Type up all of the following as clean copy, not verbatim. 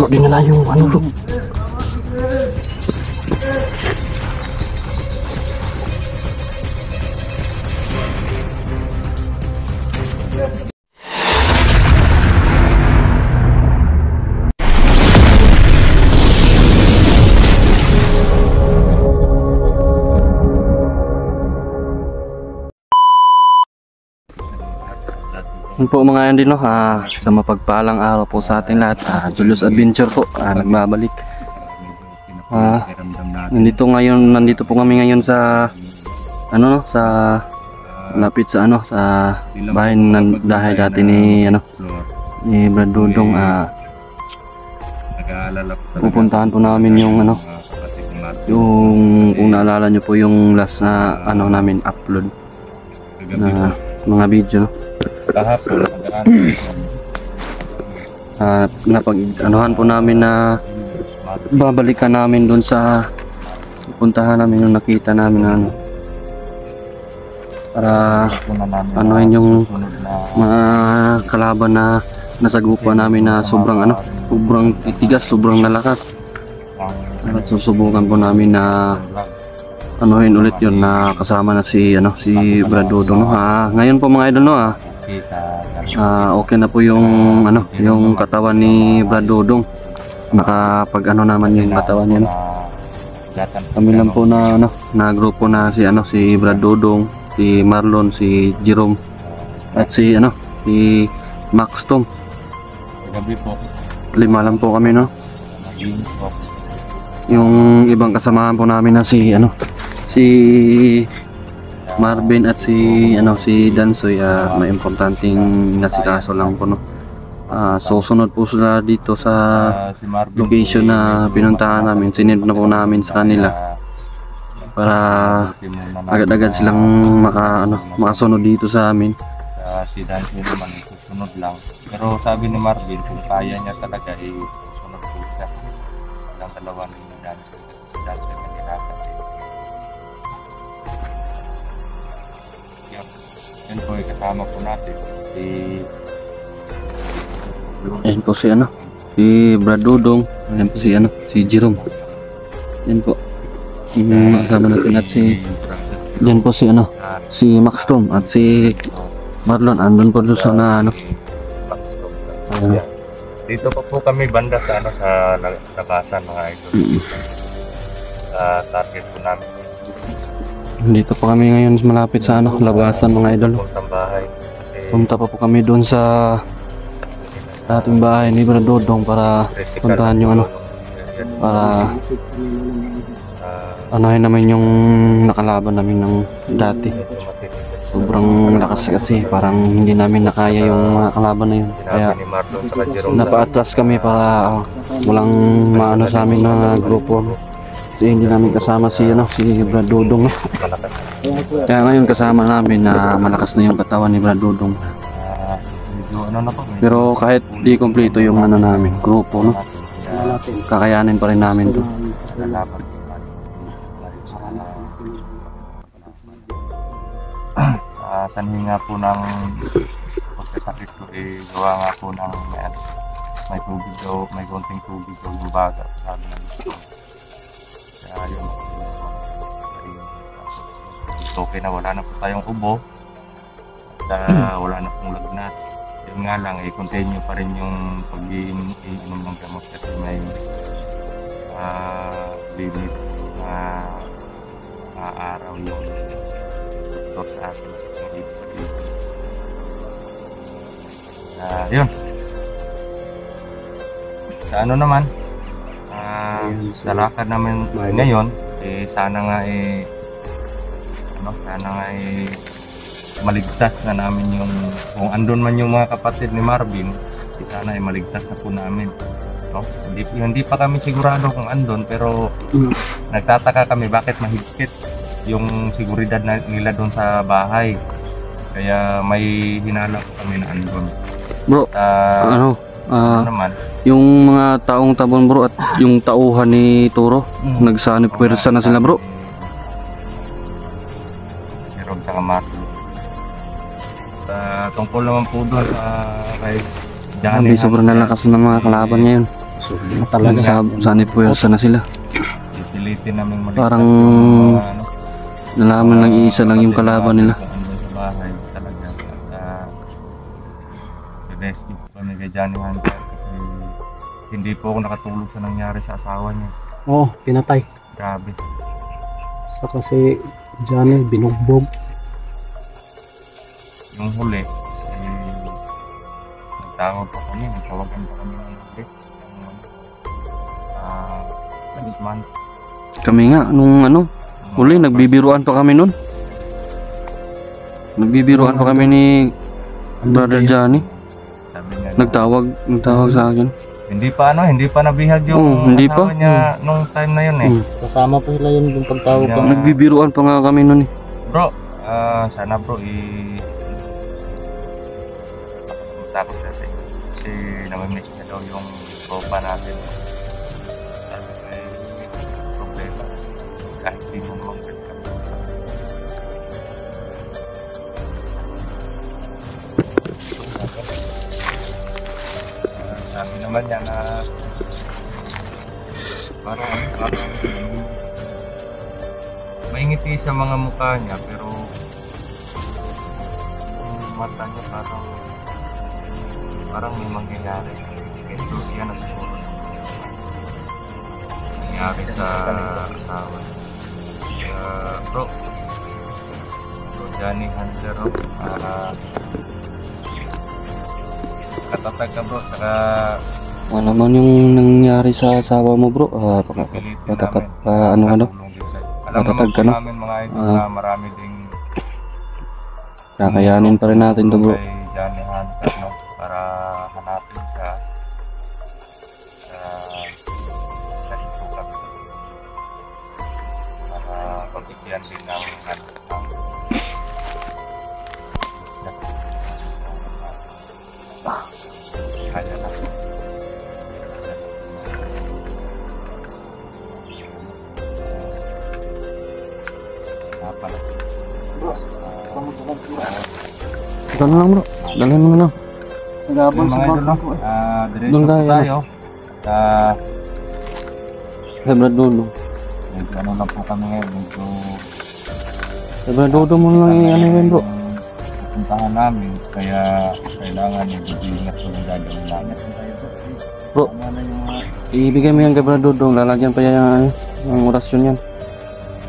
di na lang yung ano bro. Yun po mga yan din no, sa mapagpalang araw po sa ating lahat, Julius Adventure po, nagbabalik. Nandito po kami ngayon sa ano no, sa lapit sa ano, sa bahay ng dahay dati ni ano, ni Brad Dodong. Pupuntahan po namin yung ano, yung kung naalala nyo po yung last na ano namin upload na mga video no. Kahapon napag-anuhan po namin na babalikan namin doon sa puntahan namin yung nakita namin na ano, para anuhin yung mga kalaban na nasagupa namin na sobrang ano, sobrang titigas, sobrang nalakas. At susubukan po namin na anuhin ulit yun na kasama na si ano, si Brad Dodong no. Ngayon po mga idol no, okay na po yung ano, yung katawan ni Brad Dodong. Nakapag ano naman yung katawan niya no. Kami lang po na ano, na grupo na si ano, si Brad Dodong, si Marlon, si Jerome at si ano, si Max Tom. Gabi po. 5 lang po kami no. Yung ibang kasamahan po namin na si ano, si Marvin at si ano, si Dansoy, may importanteng nasikaso lang po no. Susunod po sila dito sa location na pinuntahan namin. Sinend na po namin sa kanila para agad-agad silang makasunod dito sa amin. Si Dansoy naman susunod lang. Pero sabi ni Marvin kung kaya niya talaga susunod po siya. Ang dalawa ni Dansoy, si Dansoy manirapan din. Yan po, kasama po natin si ayan po si ano, si Brad Dodong. Ayan po si ano, si Jerome. Yan po yung kasama natin at si yan po si ano, si Max Tom at si Marlon. Andun po doon sa na ano. Dito pa po kami banda sa ano, sa labasan mga idol. Target po namin. Dito po kami ngayon malapit sa ano, labasan mga idol. Punta pa po kami doon sa ating bahay ni Brad Dodong para puntahan yung ano, para anuhin naman yung nakalaban namin ng dati. Sobrang lakas kasi parang hindi namin nakaya yung mga kalaban na yun, kaya napaatras kami para walang maano sa amin na grupo kasi hindi namin kasama si ano, si Brad Dodong no? Kaya ngayon kasama namin na malakas na yung katawan ni Brad Dodong. Pero kahit di kompleto yung ano namin, grupo no, kakayanin pa rin namin to. Sanhi nga po ng pagkasakit ko gawa nga po ng may tubig daw, may konting tubig daw yung baga, sabi ng gusto. Kaya yun, okay na, wala na po tayong ubo at wala na pong lagnat. Yun nga lang, continue pa rin yung pag-iinom ng gamot kasi may limit na araw yung doktor sa akin. Yun. Sa ano naman, sa lakad namin ngayon, sana nga maligtas na namin yung, kung andun man yung mga kapatid ni Marvin, sana maligtas na po namin. No? Hindi pa kami sigurado kung andun, pero nagtataka kami bakit mahigpit yung seguridad nila doon sa bahay. Kaya may hinala po kami na andun. Bro, ano naman, yung mga taong tabon bro at yung tauhan ni Toro, nagsanip pwersa na sila bro. Meron sa Marvin. Tungkol naman po doon kay Johnny. Sobrang nalakas ng mga kalaban ngayon. So, talaga. Sanay puwersa na sila. Pipilitin namin maligtas Parang yung mga nalaman lang iisa lang yung kalaban nila. kung andun sa bahay talaga. At rescue ko kami kay Johnny Hunter kasi hindi po ako nakatulog sa nangyari sa asawa niya. Oo, pinatay. Grabe. Sa kasi Johnny, binugbog. Yung huli, nagtawag pa kami, nagtawagan pa kami ng huli. Last month. Kami nga, nung huli, nagbibiruan pa kami nun. Nagbibiruan pa kami ni Brother Johnny. Sabi niya, Nagtawag sa akin. hindi pa nabihag yung Oo, hindi asawa pa. niya nung time na yun eh. Kasama pa sila yun yung pagtawag Yeah. pa. Nagbibiruan pa nga kami nun eh. Bro, sana bro takot kasi namimiss niya daw yung tropa natin. Sabi may problema kasi kahit sino namang welcome. Sabi naman niya na parang may ngiti sa mga mukha niya pero yung mata niya parang may mangyayari. Ito yan na siguro nangyari sa asawa. Bro Johnny Hunter, katatag ka bro, saka Ano naman yung nangyari sa asawa mo bro? Patatag pa alam patatag ka, naman po no? namin mga idol na marami ding Kakayanin pa rin natin to bro. kay Johnny Hunter, no? Para hanapin siya sa isukan para pagkikyan din ng kaya na Dalhin lang bro. Dalhin mo na. Nagabon mga sa idol, no? bangko. Diretso Doon po tayo, tayo. Kay Brad Dodo. Medyo ano lang po kami ngayon, medyo Kay Brad Dodo mo lang yun bro. puntahan namin, kaya kailangan medyo ingat po ng gagawin namin. Bro, Ano na yung mga ibigay mo yan kay Brad Dodo. Lalagyan pa yan ang orasyon yan.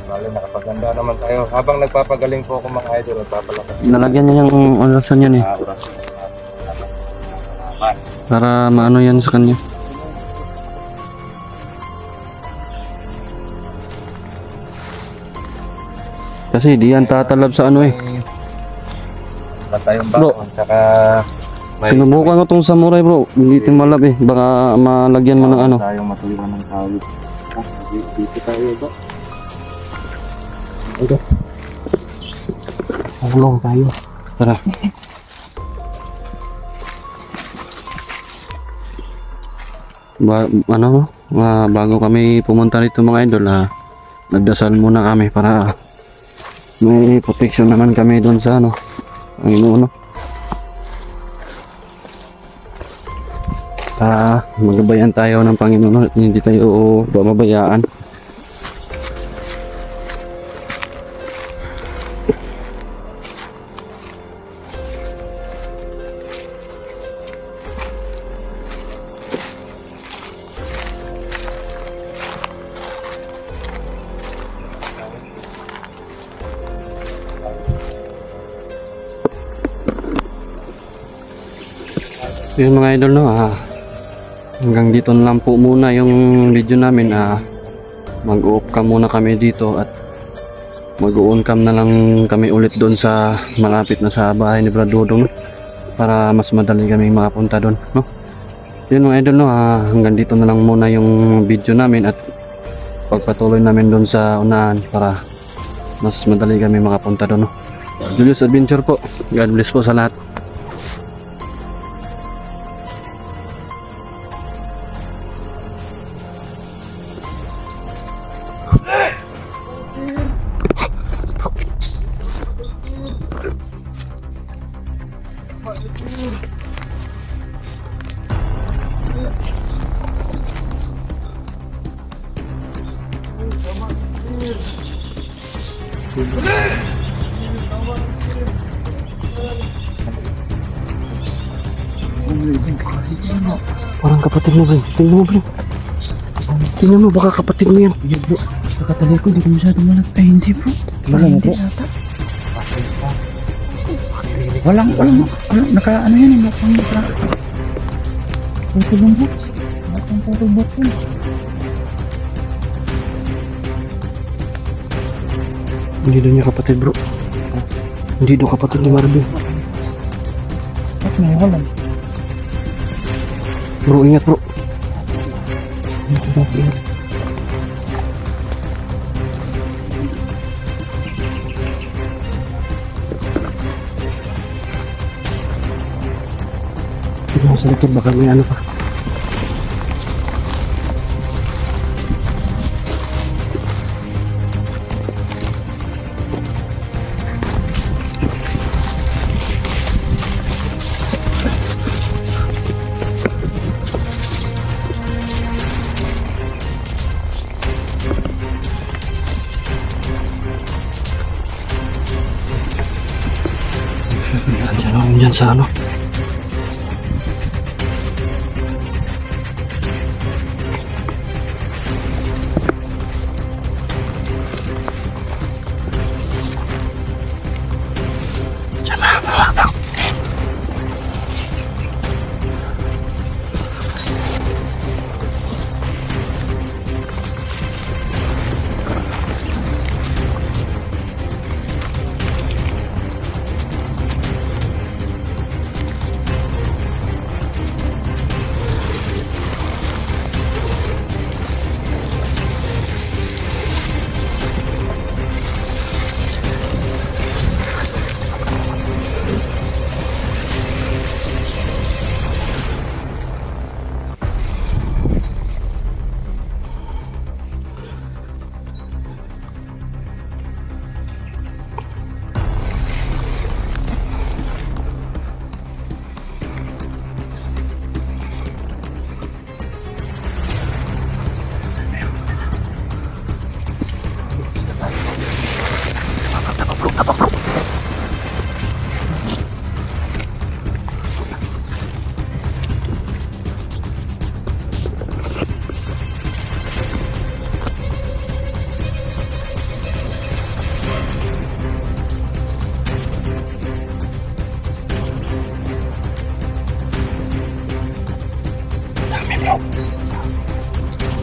bali, nakapaganda naman tayo. Habang nagpapagaling po ako mga idol, nagpapalakas Lalagyan niya yung orasyon yan eh. oras. Para maano yan sa kanya. Kasi di yan tatalab sa ano eh. Wala tayong Bro. bakon, saka may Sinubukan ko tong samurai bro. Hindi timalab eh. Baka malagyan mo ng ano. tayong matuliwan ng tawid. Dito tayo ba? Ito. Ulong tayo. Tara. Bago kami pumunta dito mga idol, nagdasal muna kami para may protection naman kami doon sa ano, Panginoon. Magabayan tayo ng Panginoon at hindi tayo mabayaan. Yun mga idol, no, hanggang dito na lang po muna yung video namin. Mag-off cam muna kami dito at mag-on cam na lang kami ulit doon sa malapit na sa bahay ni Brad Dodong, para mas madali kami makapunta doon, no. Yun mga idol, no, hanggang dito na lang muna yung video namin at pagpatuloy namin doon sa unahan para mas madali kami makapunta doon, no. Julius Adventure po. God bless po sa lahat. Parang kapatid mo, bro. Tingnan mo, bro. Tingnan mo, baka kapatid mo yan. Iya bro, pagkatali ko hindi ko masyado malap. Ay hindi bro. Parang hindi ata. Walang, naka ano yan, nakang photo lang bro. Nakang photo bot yun. Hindi daw niya kapatid, bro. Hindi daw kapatid ni Marvin. At may walang. Bro, ingat, bro. Tignan mo sa likod, baka may ano pa. Diyan sa ano. Diyan na, malapang.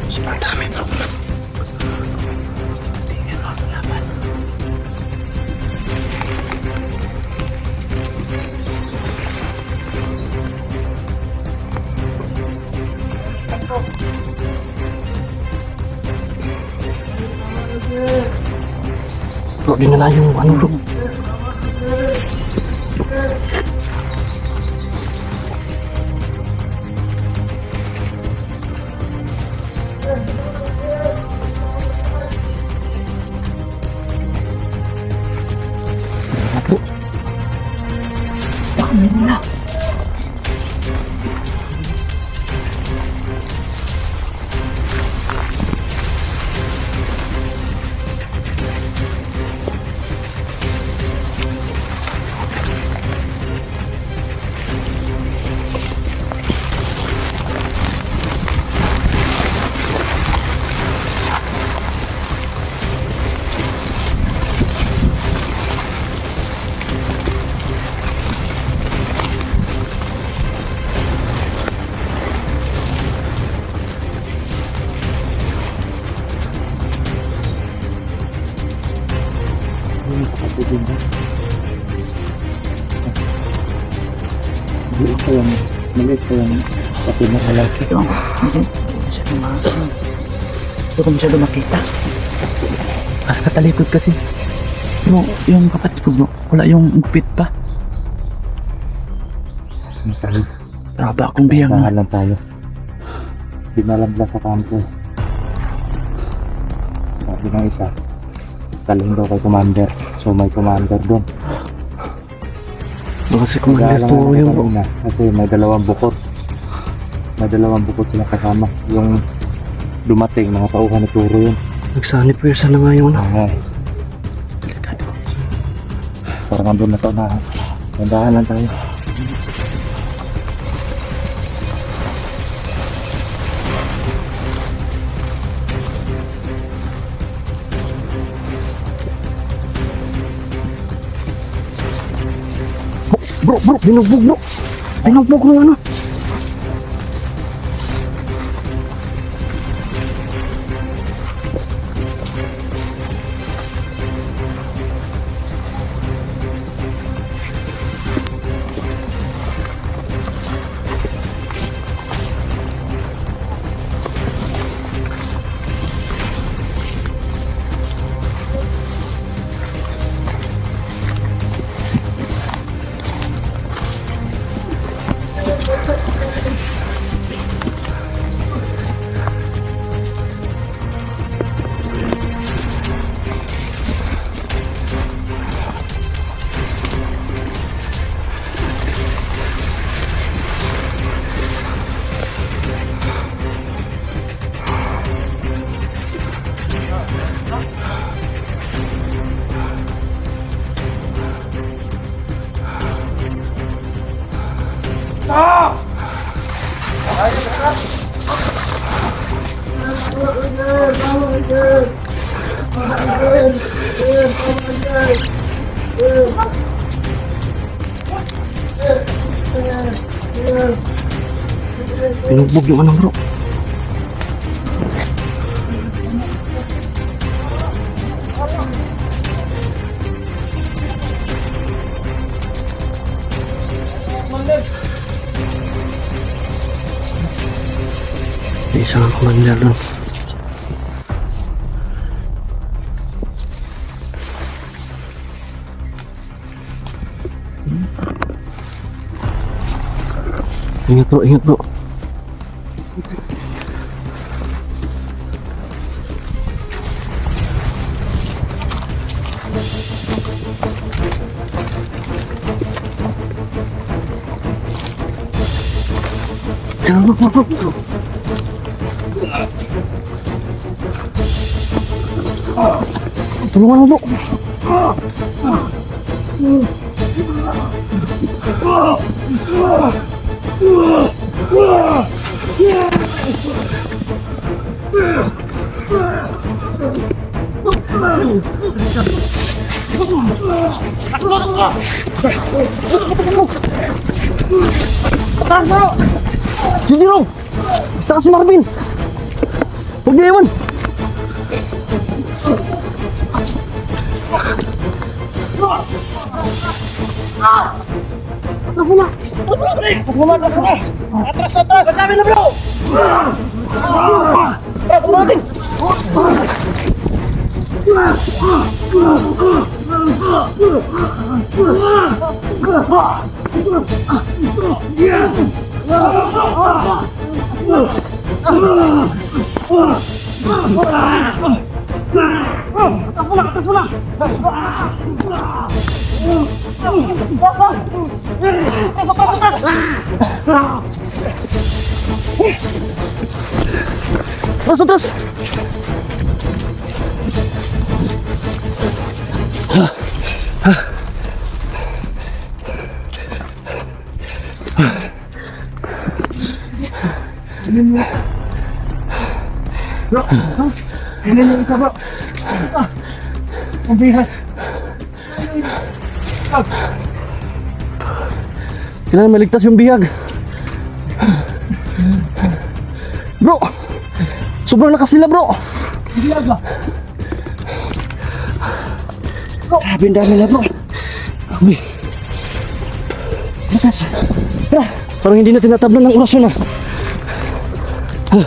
Sobrang dami, bro. Tingnan mo, laban. Bro, dinala yung ano, bro. Maliit pa yung kapatid na lalaki. Hindi ko masyado makita. Kasi katalikod kasi. Yung kapatid ko, bro, wala yung gupit pa. Grabe akong biyang. Tahan lang tayo. Dinalabla sa kampo. Sabi ng isa, taling daw kay commander. So may commander doon. Baka si Commander po yung bro. Kasi may dalawang bukod. May dalawang bukod sila kasama. Yung dumating, mga tauhan na turo yun. Nagsanip pwersa na nga yung ano. Oo. Parang andun na to na. Nandahan lang tayo. Bro, binugbog bro. Binugbog ng ano. Binugbog yung ano bro. Isa nga ko manila doon. Ingat bro, ingat bro. Tulungan mo bro. Sige bro. Takas si Marvin. Huwag niya iwan. Atras! Pagkami na bro! Tara, tulungan natin! Atas mo lang! Terus. Bro, ini yung isa bro. Isa. Mabigat. Kailangan maligtas yung bihag. Bro, sobrang lakas nila bro. Bihag ba? Grabe ang dami na bro. Lakas. Tara, parang hindi na tinatablan ng orasyon ah. Ah.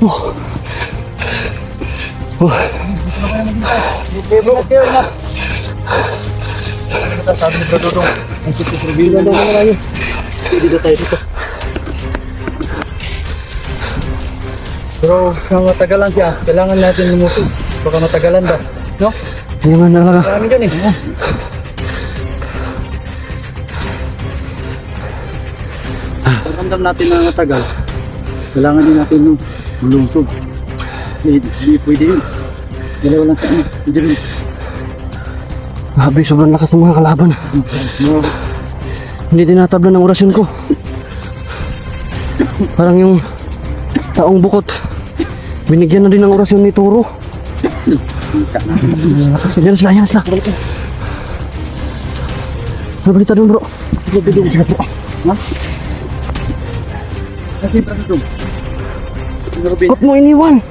Oh. Oh. Sabi ni Bro Dodong, ang sipro-bila daw na tayo. Hindi na tayo dito. Pero kung matagalan siya, kailangan natin lumusog. Baka matagalan ba? No? Hindi man talaga. Marami dyan eh. Paramdam natin na matagal. Kailangan din natin lumusog. Hindi pwede yun. Dalawa lang sa ano. Diyan. Grabe, sobrang lakas ng mga kalaban. Hindi tinatablan ng orasyon ko. Parang yung taong bukot. Binigyan na din ng orasyon ni Turo. Yan sila, yan sila. Ano balita doon, bro? Sige po. Ha? Kasi Bro Dodong. Ba't mo iniwan?